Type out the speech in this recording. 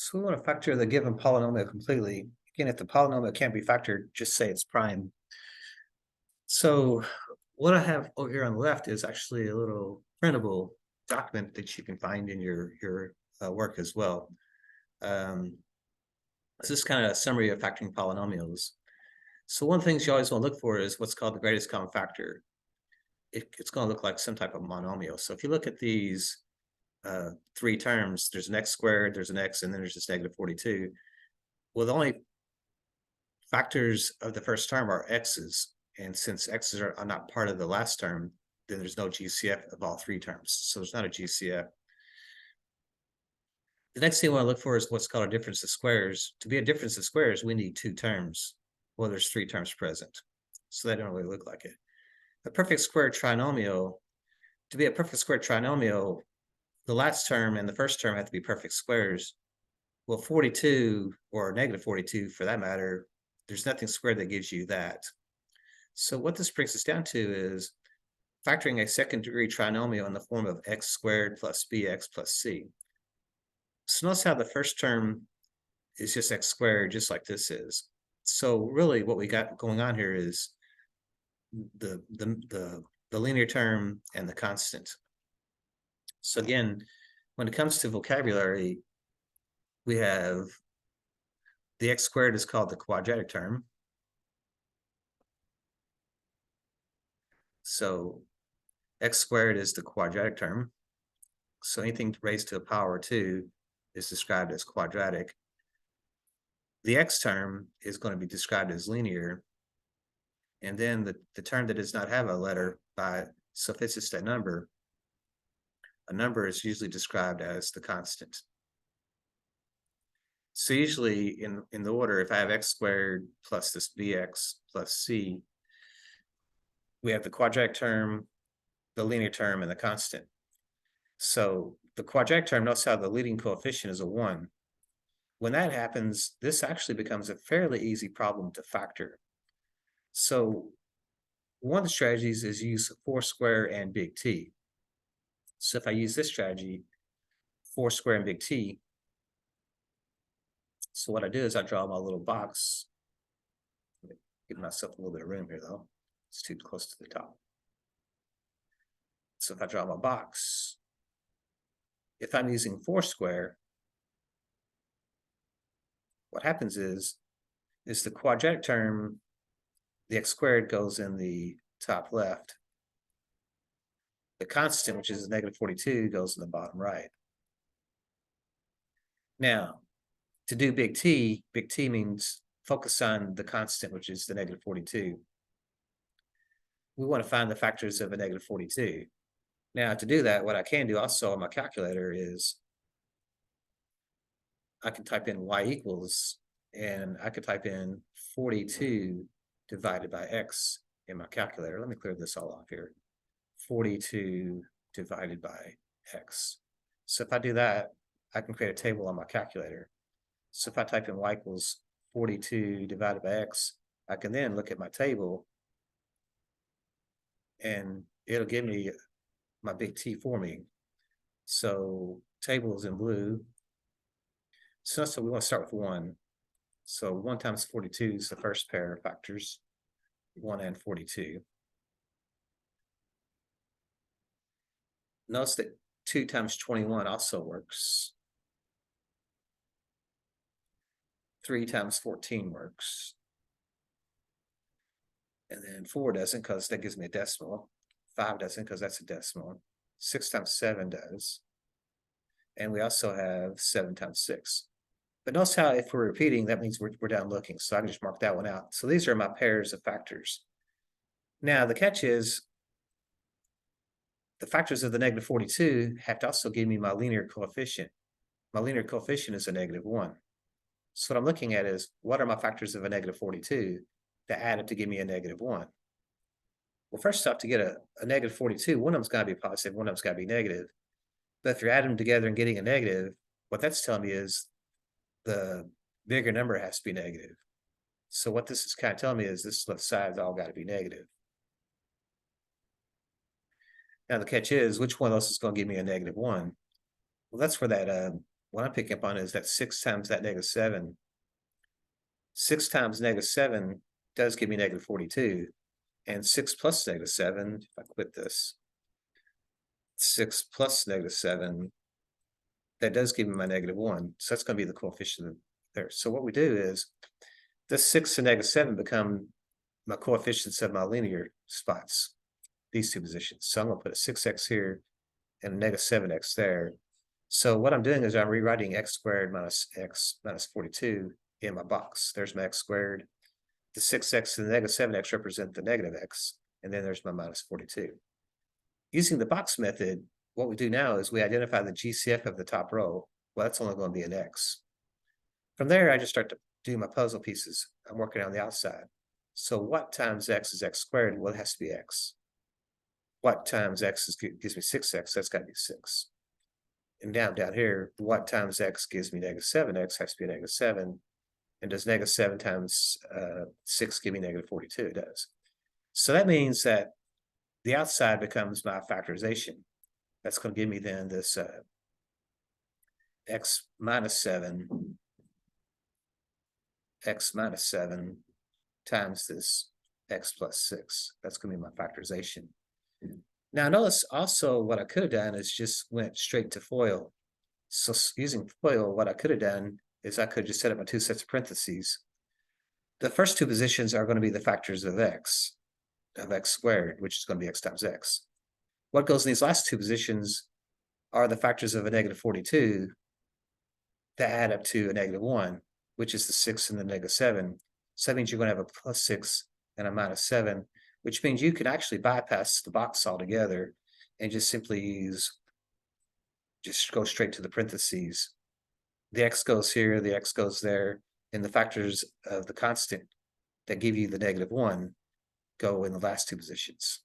So we want to factor the given polynomial completely. Again, if the polynomial can't be factored, just say it's prime. So what I have over here on the left is actually a little printable document that you can find in your work as well. This is kind of a summary of factoring polynomials. So one of the things you always want to look for is what's called the greatest common factor. It's going to look like some type of monomial. So if you look at these three terms, there's an x squared, there's an x, and then there's this negative 42. Well, the only factors of the first term are x's. And since x's are not part of the last term, then there's no GCF of all three terms. So there's not a GCF. The next thing we want to look for is what's called a difference of squares. To be a difference of squares, we need two terms. Well, there's three terms present. So they don't really look like it. A perfect square trinomial, to be a perfect square trinomial, the last term and the first term have to be perfect squares. Well, 42 or negative 42 for that matter, there's nothing squared that gives you that. So what this brings us down to is factoring a second degree trinomial in the form of x squared plus bx plus c. So notice how the first term is just x squared, just like this is. So really what we got going on here is the linear term and the constant. So again, when it comes to vocabulary, we have the x squared is called the quadratic term. So x squared is the quadratic term. So anything raised to a power 2 is described as quadratic. The x term is going to be described as linear. And then the term that does not have a letter by, so if it's just a number is usually described as the constant. So usually in the order, if I have x squared plus this bx plus c, we have the quadratic term, the linear term, and the constant. So the quadratic term, notice how the leading coefficient is a 1. When that happens, this actually becomes a fairly easy problem to factor. So one of the strategies is use 4 square and big T. So if I use this strategy, 4 square and big T, so what I do is I draw my little box. Give myself a little bit of room here though. It's too close to the top. So if I draw my box, if I'm using 4 square, what happens is the quadratic term, the x squared goes in the top left. The constant, which is negative 42, goes in the bottom right. Now, to do big T means focus on the constant, which is the negative 42. We want to find the factors of a negative 42. Now, to do that, what I can do also on my calculator is I can type in y equals, and I could type in 42 divided by x in my calculator. Let me clear this all off here. 42 divided by x. So if I do that, I can create a table on my calculator. So if I type in y equals 42 divided by x, I can then look at my table and it'll give me my big T for me. So table is in blue. So we want to start with 1. So 1 times 42 is the first pair of factors, 1 and 42. Notice that 2 times 21 also works. 3 times 14 works. And then 4 doesn't because that gives me a decimal. 5 doesn't because that's a decimal. 6 times 7 does. And we also have 7 times 6. But notice how if we're repeating, that means we're down looking. So I can just mark that one out. So these are my pairs of factors. Now the catch is the factors of the negative 42 have to also give me my linear coefficient. My linear coefficient is a negative 1. So what I'm looking at is what are my factors of a negative 42 that add up to give me a negative 1? Well, first off, to get a negative 42, one of them's got to be positive, one of them's got to be negative. But if you're adding them together and getting a negative, what that's telling me is the bigger number has to be negative. So what this is kind of telling me is this left side's all got to be negative. Now the catch is, which one of those is going to give me a negative 1? Well, that's where that what I'm picking up on is that 6 times that -7. 6 times -7 does give me -42. And 6 plus -7, if I quit this, 6 plus -7, that does give me my -1. So that's going to be the coefficient there. So what we do is this 6 and -7 become my coefficients of my linear spots, these two positions. So I'm going to put a 6x here and a -7x there. So what I'm doing is I'm rewriting x squared minus x minus 42 in my box. There's my x squared. The 6x and the -7x represent the negative x, and then there's my minus 42. Using the box method, what we do now is we identify the GCF of the top row. Well, that's only going to be an x. From there, I just start to do my puzzle pieces. I'm working on the outside. So what times x is x squared? Well, it has to be x. What times x gives me 6x? That's got to be 6. And down here, what times x gives me -7x has to be a -7. And does -7 times 6 give me -42? It does. So that means that the outside becomes my factorization. That's going to give me then this x minus 7 times this x plus 6. That's going to be my factorization. Now notice also what I could have done is just went straight to FOIL. So using FOIL, what I could have done is I could just set up my two sets of parentheses. The first two positions are going to be the factors of x squared, which is going to be x times x. What goes in these last two positions are the factors of a -42 that add up to a -1, which is the 6 and the -7. So that means you're going to have a +6 and a -7, which means you can actually bypass the box altogether and just simply just go straight to the parentheses. The x goes here, the x goes there, and the factors of the constant that give you the -1 go in the last two positions.